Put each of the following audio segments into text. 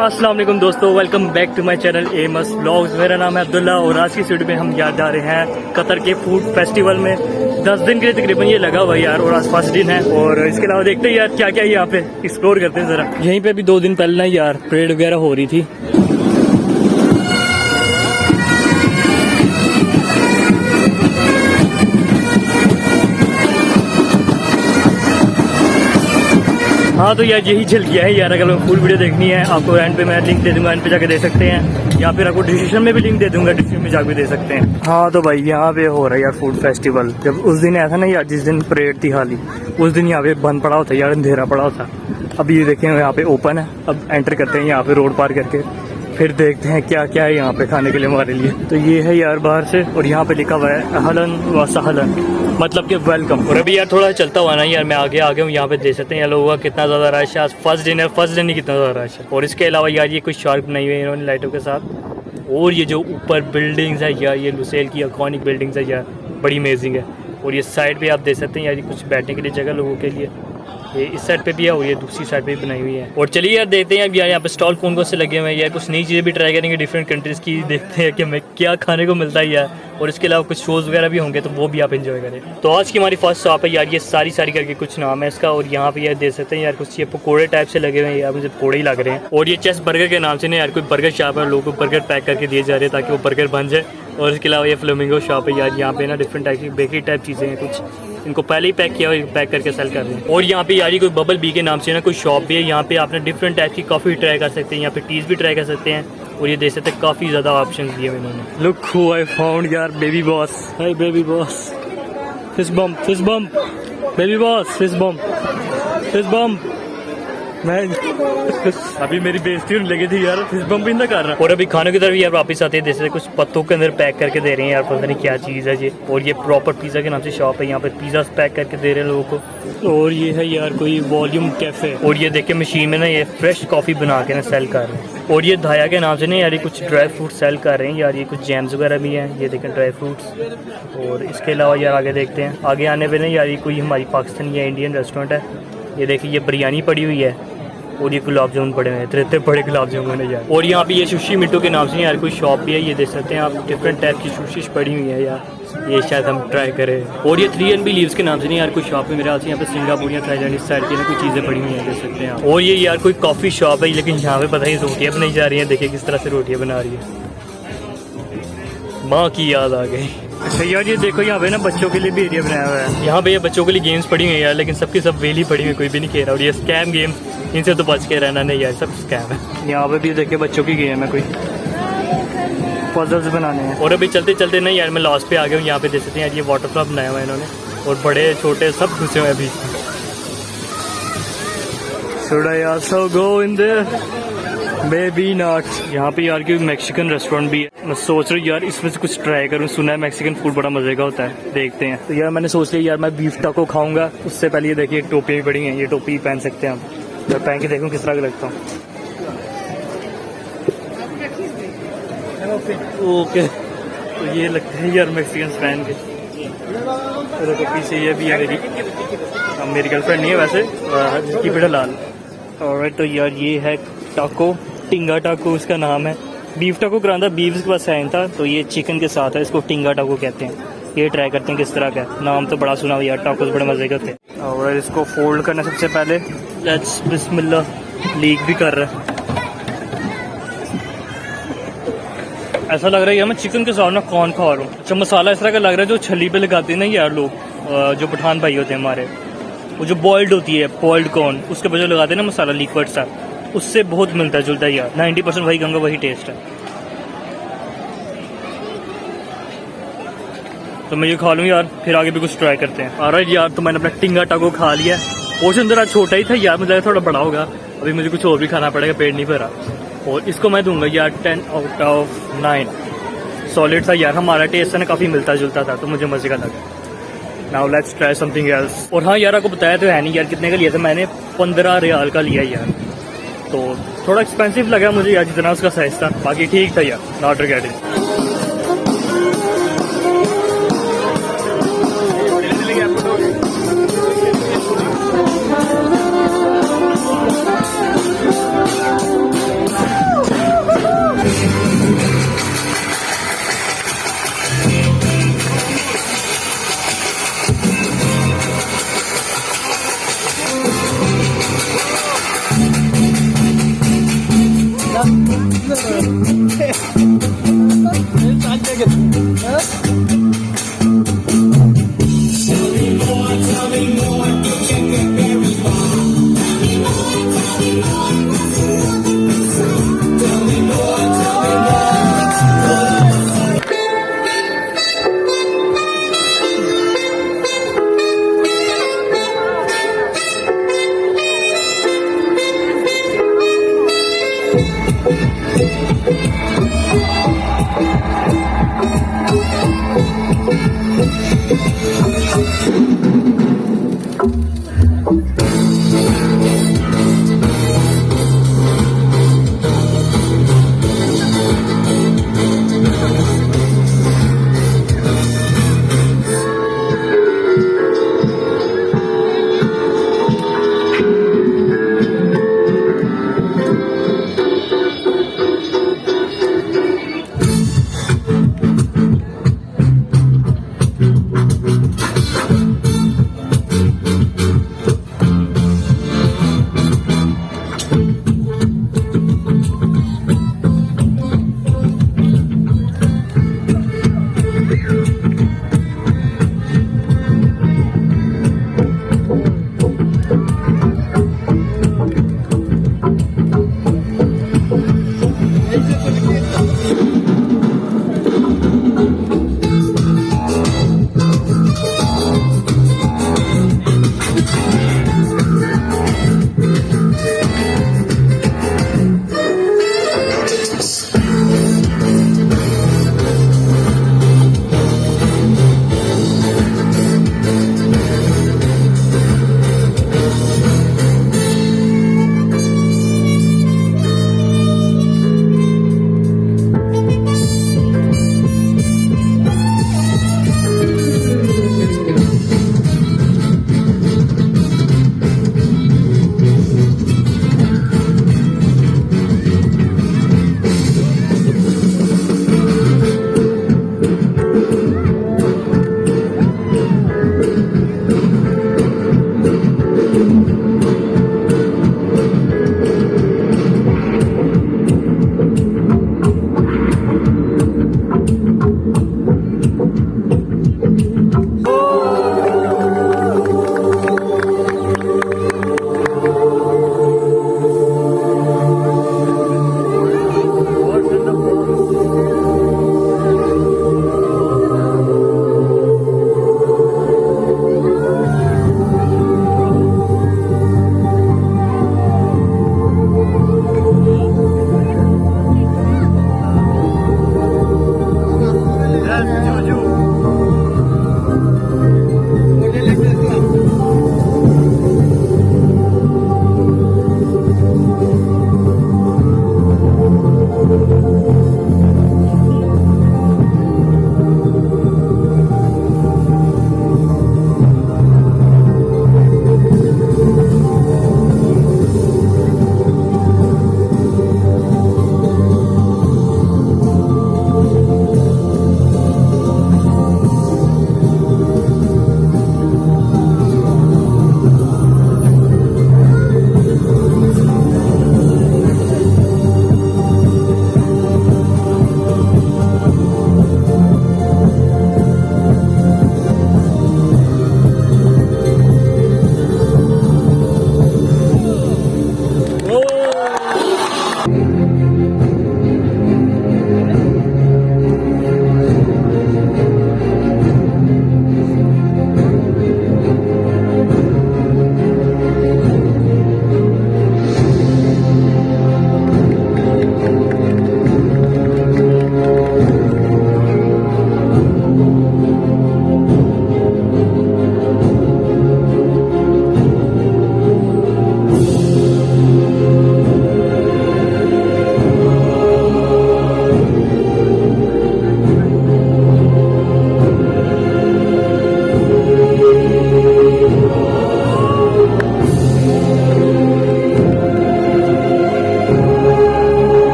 अस्सलाम वालेकुम दोस्तों, welcome back to my channel एमस व्लॉग्स। मेरा नाम है अब्दुल्ला और आज की वीडियो में हम याद जा रहे हैं कतर के फूड फेस्टिवल में। 10 दिन के लिए तकरीबन ये लगा हुआ यार और आज फर्स्ट दिन है। और इसके अलावा देखते हैं यार क्या क्या यहाँ पे एक्सप्लोर करते हैं जरा। यहीं पे भी 2 दिन पहले ना यार परेड वगैरह हो रही थी। हाँ तो यार यही चल गया है यार। अगर फुल वीडियो देखनी है आपको एंड पे मैं लिंक दे दूंगा, एंड पे जाके दे सकते हैं, या फिर आपको डिस्क्रिप्शन में भी लिंक दे दूंगा, डिस्क्रिप्शन में जाके दे सकते हैं। हाँ तो भाई यहाँ पे हो रहा है यार फूड फेस्टिवल। जब उस दिन आया था ना यार, जिस दिन परेड थी हाली, उस दिन यहाँ पे बंद पड़ा होता यार, अंधेरा पड़ा होता। अब ये देखें यहाँ पे ओपन है। अब एंटर करते हैं यहाँ पे रोड पार करके, फिर देखते हैं क्या क्या है यहाँ पे खाने के लिए हमारे लिए। तो ये है यार बाहर से, और यहाँ पे लिखा हुआ है अहलन व सहलन, मतलब कि वेलकम। और अभी यार थोड़ा चलता हुआ ना यार मैं आगे आ गया हूँ। यहाँ पे देख सकते हैं यार लोगों का कितना ज़्यादा रश है। आज फर्स्ट दिन है, फर्स्ट दिन ही कितना ज़्यादा रश है। और इसके अलावा यार ये कुछ शार्क बनाई हुई है इन्होंने लाइटों के साथ। और ये जो ऊपर बिल्डिंग्स है यार, ये लुसेल की अकॉनिक बिल्डिंग्स है यार, बड़ी अमेजिंग है। और ये साइड पे आप देख सकते हैं यार, ये कुछ बैठने के लिए जगह लोगों के लिए, ये इस साइड पे भी है और ये दूसरी साइड पे भी बनाई हुई है। और चलिए यार देखते हैं यार यहाँ पे स्टॉल कौन कौन से लगे हुए हैं यार। कुछ नई चीज़ें भी ट्राई करेंगे डिफरेंट कंट्रीज़ की, देखते हैं कि हमें क्या खाने को मिलता है यार। और इसके अलावा कुछ शोज़ वगैरह भी होंगे तो वो भी आप एंजॉय करें। तो आज की हमारी फर्स्ट शॉप है यार, ये सारी करके कुछ नाम है इसका। और यहाँ पे यार देख सकते हैं यार कुछ ये पकौड़े टाइप से लगे हुए हैं यार, मुझे पकौड़े ही लग रहे हैं। और ये चेस्ट बर्गर के नाम से ना यार कोई बर्गर शॉप है, लोगों को बर्गर पैक करके दिए जा रहे हैं ताकि वो बर्गर बन जाए। और इसके अलावा ये फ्लेमिंगो शॉप है यार, यहाँ पे ना डिफरेंट टाइप की बेकरी टाइप चीज़ें हैं, कुछ इनको पहले ही पैक किया हुआ, पैक करके सेल कर रहे हैं। और यहाँ पे यार कोई बबल बी के नाम से ना कोई शॉप भी है। यहाँ पे आपने डिफरेंट टाइप की कॉफ़ी ट्राई कर सकते हैं, यहाँ पे टीज़ भी ट्राई कर सकते हैं। और ये देख सकते हैं काफ़ी ज़्यादा ऑप्शन दिए हुए इन्होंने। लुक हू आई फाउंड यार, baby boss. Hi baby boss, fist bump, fist bump, baby boss, fist bump, fist bump. मैं अभी मेरी बेइज्जती होने लगी थी यार, फिश बम भी ना कर रहा। और अभी खाने की तरफ यार वापस आते हैं, जैसे कुछ पत्तों के अंदर पैक करके दे रहे हैं यार, पता नहीं क्या चीज़ है ये। और ये प्रॉपर पिज़्ज़ा के नाम से शॉप है, यहाँ पे पिज़्ज़ा पैक करके दे रहे हैं लोगों को। और ये है यार कोई वॉल्यूम कैफे। और ये देखे मशीन में ना ये फ्रेश कॉफ़ी बना के ना सेल कर रहे हैं। और ये धाया के नाम से ना यार ये कुछ ड्राई फ्रूट सेल कर रहे हैं यार, ये कुछ जैम्स वगैरह भी हैं, ये देखें ड्राई फ्रूट्स। और इसके अलावा यार आगे देखते हैं, आगे आने पर ना यार ये कोई हमारी पाकिस्तानी या इंडियन रेस्टोरेंट है। ये देखिए ये बिरयानी पड़ी हुई है और ये गुलाब जामुन पड़े हुए हैं, इतने बड़े गुलाब जामुन है यार। और यहाँ पे ये सुशी मिट्टू के नाम से यार कोई शॉप भी है, ये देख सकते हैं आप, डिफरेंट टाइप की सुशी पड़ी हुई है यार, ये शायद हम ट्राई करें। और ये 3NB लीव्स के नाम से नहीं यार कोई शॉप है मेरे हाथ से, यहाँ पे सिंगापुर थाईलैंड इस साइड की ना कोई चीज़ें पड़ी हुई हैं, देख सकते हैं आप। और ये यार कोई कॉफ़ी शॉप है, लेकिन यहाँ पे पता ही रोटियाँ बनाई जा रही हैं, देखिए किस तरह से रोटियाँ बना रही है, माँ की याद आ गई। अच्छा यार ये देखो यहाँ पे ना बच्चों के लिए भी एरिया बनाया हुआ है। यहाँ पे ये बच्चों के लिए गेम्स पड़ी हुई है यार, लेकिन सबकी सब वेली पड़ी हुई है, कोई भी नहीं खेल रहा। और ये स्कैम गेम्स, इनसे तो बच के रहना नहीं यार, सब स्कैम है। यहाँ पे भी देखिए बच्चों की गेम है, कोई पजल्स बनाने हैं। और अभी चलते चलते नहीं यार मैं लास्ट पे आ गया हूँ। यहाँ पे देख सकते हैं यार ये वाटर फ्लॉप बनाया हुआ है इन्होंने, और बड़े छोटे सब घुसे हुए हैं बीच में। Should I also go in there? Maybe not। यहाँ पे यार की मैक्सिकन रेस्टोरेंट भी है। मैं सोच रहा हूँ यार इसमें से कुछ ट्राई करूँ, सुना है मैक्सिकन फूड बड़ा मजे का होता है, देखते हैं। तो यार मैंने सोच लिया यार मैं बीफ टाको खाऊंगा। उससे पहले ये देखिए टोपी भी पड़ी है, ये टोपी पहन सकते हैं आप। मैं पहन के देखूँ किस तरह का लगता हूँ। ओके तो ये लगता है यार मैक्सिकन पहन के। तो पीछे ये भी है मेरी गर्लफ्रेंड नहीं है वैसे, जिसकी बेटा लाल। और तो यार ये है टाको, टिंगा टाको इसका नाम है। बीफ टाको कराना बीफ के पास साइन था, तो ये चिकन के साथ है, इसको टिंगा टाको कहते हैं। ये ट्राई करते हैं किस तरह का है, नाम तो बड़ा सुना हुआ यार, टाकोस बड़े मजे के होते हैं। और इसको फोल्ड करना सबसे पहले, लेट्स बिस्मिल्लाह, लीक भी कर रहा है। ऐसा लग रहा है यार मैं चिकन के साथ ना कौन खा रहा हूँ। अच्छा मसाला इस तरह का लग रहा है जो छली पे लगाते हैं ना यार लोग, जो पठान भाई होते हैं हमारे, वो जो बॉइल्ड होती है बॉइल्ड कॉर्न, उसके वजह लगाते हैं ना मसाला लिक्विड सा, उससे बहुत मिलता जुलता है यार। 90% वही कहूँगा, वही टेस्ट है। तो मैं ये खा लूँ यार, फिर आगे भी कुछ ट्राई करते हैं। और यार तो मैंने अपना टिंगा टाको खा लिया। पोर्शन जरा छोटा ही था यार, मुझे लगा थोड़ा बड़ा होगा, अभी मुझे कुछ और भी खाना पड़ेगा, पेट नहीं भरा। और इसको मैं दूंगा यार 10/9। सॉलिड था यार, हमारा टेस्ट ना काफ़ी मिलता जुलता था, तो मुझे मजे का लगा। Now let's try something else. और हाँ यार आपको बताया तो है नहीं यार कितने का लिया था मैंने, 15 रियाल का लिया यार, तो थोड़ा एक्सपेंसिव लगा मुझे यार जितना उसका साइज था, बाकी ठीक था यार, नॉट रिग्रेटिंग।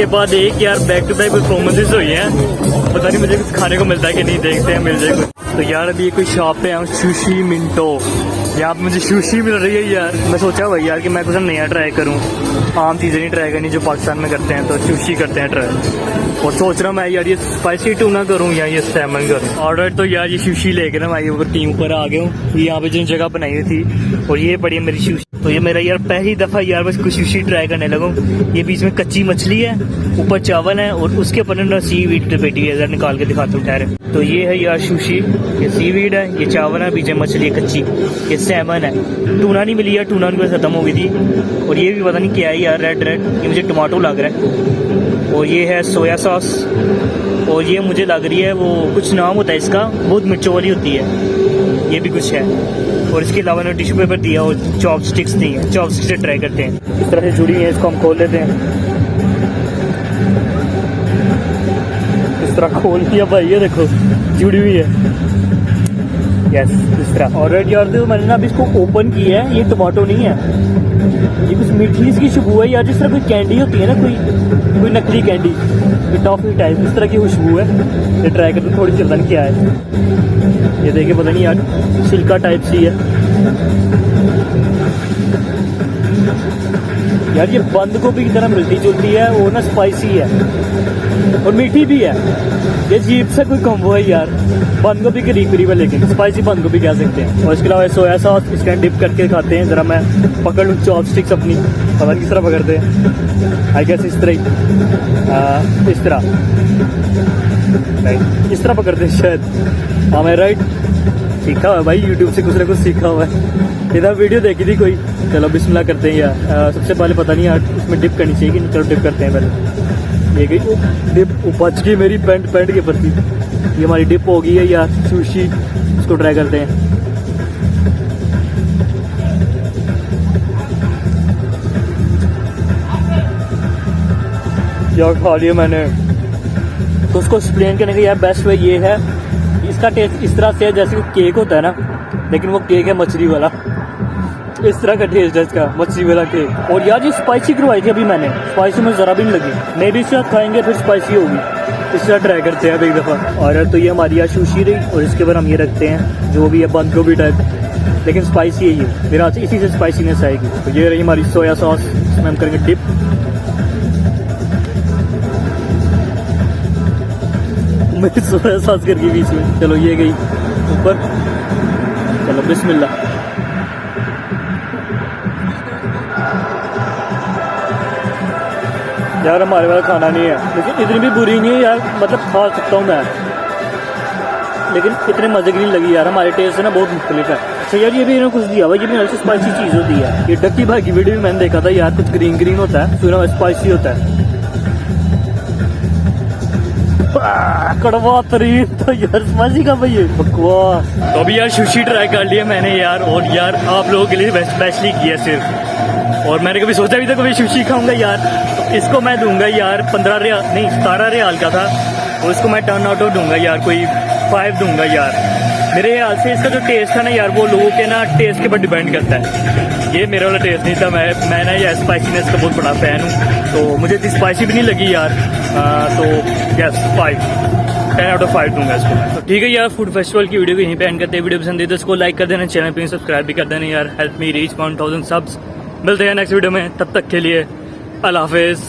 के बाद एक यार बैक टू बैक परफॉर्मेंसेस हुई हैं, पता नहीं मुझे कुछ खाने को मिलता है कि नहीं, देखते हैं मिल जाए कुछ। तो यार अभी कोई शॉप पे हम सुशी मिंटो, यहाँ पे मुझे सुशी मिल रही है यार। मैं सोचा भाई यार कि मैं कुछ नया ट्राई करूँ, आम चीज़ें नहीं ट्राई करनी जो पाकिस्तान में करते हैं, तो सुशी करते हैं ट्राई। और सोच रहा मैं यार ये स्पाइसी टूना करूँ या ये सैमन करूँ ऑर्डर। तो यार ये सुशी लेकर ना मैं ऊपर टीम ऊपर आ गया हूँ, यहाँ पे जिन जगह बनाई हुई थी, और ये पड़ी है मेरी सुशी। तो ये मेरा यार पहली दफ़ा यार बस कुछ सुशी ट्राई करने लगा हूँ। ये बीच में कच्ची मछली है, ऊपर चावल है, और उसके ऊपर ना सीवीड पेटी है, निकाल के दिखाता हूँ ठहरे। तो ये है यार सुशी, ये सीवीड है, ये चावल है, बीच में मछली है कच्ची, ये सैमन है। टूना नहीं मिली यार, टूना उनके पास खत्म हो गई थी। और ये भी पता नहीं क्या है यार, रेड रेड, ये मुझे टमाटो लग रहा है। और ये है सोया सॉस, और ये मुझे लग रही है वो कुछ नाम होता है इसका, बहुत मिर्चों वाली होती है, ये भी कुछ है। और इसके अलावा ना टिश्यू पेपर दिया और चॉप स्टिक्स दी है, चॉप स्टिक से ट्राई करते हैं। इस तरह से जुड़ी है, इसको हम खोल लेते हैं। इस तरह खोल लिया भाई, ये देखो जुड़ी हुई है, यस इस तरह। और यार देखो मैंने ना अभी इसको ओपन किया है, ये टमाटो नहीं है, ये कुछ मीठी इसकी खुशबू है यार, जिस तरह कोई कैंडी होती है ना, कोई नकली कैंडी, कोई टॉफी टाइप, इस तरह की खुशबू है। ये ट्राई करते थोड़ी सी, पता नहीं क्या है, ये देखिए पता नहीं यार, छिलका टाइप सी है यार। ये बंद गोभी की तरह मिलती जुलती है, वो ना स्पाइसी है और मीठी भी है। ये अजीब सा कोई कॉम्बो है यार, बंद गोभी के करीब है, लेकिन स्पाइसी बंद गोभी कह सकते हैं। और इसके अलावा सोया सॉस, इसका डिप करके खाते हैं। जरा मैं पकड़ लूँ चॉप स्टिक्स अपनी, पता नहीं किस तरह पकड़ते हैं, आई गेस इस तरह ही, इस तरह राइट, इस तरह पकड़ते हैं शायद, हाँ मैं राइट, सीखा हुआ है भाई, यूट्यूब से कुछ ना कुछ सीखा हुआ है। इधर वीडियो देखी थी कोई, चलो बिस्मिल्लाह करते हैं यार। सबसे पहले पता नहीं यार इसमें डिप करनी चाहिए कि नहीं, चलो डिप करते हैं पहले। ये गई डिप, बच गई मेरी पैंट के प्रति, ये हमारी डिप हो गई है यार सुशी, इसको ट्राई करते हैं। यार खा लिया मैंने, तो उसको एक्सप्लेन करने का यार बेस्ट वे ये है, इसका टेस्ट इस तरह से है जैसे कि केक होता है ना, लेकिन वो केक है मछली वाला, इस तरह का टेस्ट है इसका, मछली वाला केक। और यार ये स्पाइसी करवाई थी अभी मैंने, स्पाइसी में ज़रा भी नहीं लगी, मे भी इसके साथ खाएंगे फिर स्पाइसी होगी, इस तरह ट्राई करते हैं अब एक दफ़ा। और तो ये हमारी यार सुशी रही, और इसके ऊपर हम ये रखते हैं जो भी है बंद गोभी टाइप, लेकिन स्पाइसी है ये, मेरा इसी से स्पाइसीनेस आएगी। तो ये रही हमारी सोया सॉस, इसमें हम करेंगे डिप। मेरी सोया सॉस करके बीच में, चलो ये गई ऊपर, चलो बिस्मिल्लाह। यार हमारे वाला खाना नहीं है, लेकिन इतनी भी बुरी नहीं है यार, मतलब खा सकता हूँ मैं, लेकिन इतने मजे की नहीं लगी यार, हमारे टेस्ट से ना बहुत मुख्तलिफ है। अच्छा यार ये भी इन्होंने कुछ दिया हुआ, ये भी हल्की स्पाइसी चीज़ होती है। ये डक्की भाई की वीडियो भी मैंने देखा था यार, कुछ ग्रीन ग्रीन होता है, फिर स्पाइसी होता है, कड़वा तरीन, तो यार स्पाइसी का भाई बकवास। तो अभी यार सुशी ट्राई कर लिया मैंने यार, और यार आप लोगों के लिए स्पेशली किया सिर्फ, और मैंने कभी सोचा भी था कभी सुशी खाऊंगा यार। इसको मैं दूंगा यार 15 रियाल नहीं 17 रियाल का था, और इसको मैं टर्न आउट दूंगा यार कोई 5 दूंगा यार। मेरे ख्याल से इसका जो टेस्ट था ना यार, वो लोगों के ना टेस्ट के ऊपर डिपेंड करता है, ये मेरा वाला टेस्ट नहीं था। मैं ना यार स्पाइसीनेस का बहुत बड़ा फ़ैन हूँ, तो मुझे इतनी स्पाइसी भी नहीं लगी यार, तो यस 10 आउट ऑफ 5 दूंगा इसको। तो ठीक है यार, फूड फेस्टिवल की वीडियो को यहीं पे एंड करते हैं। वीडियो पसंद है तो इसको लाइक कर देना, चैनल पे सब्सक्राइब भी कर देना यार, हेल्प मी रीच 1000 सब्स। मिलते हैं नेक्स्ट वीडियो में, तब तक के लिए अल्लाह हाफिज़।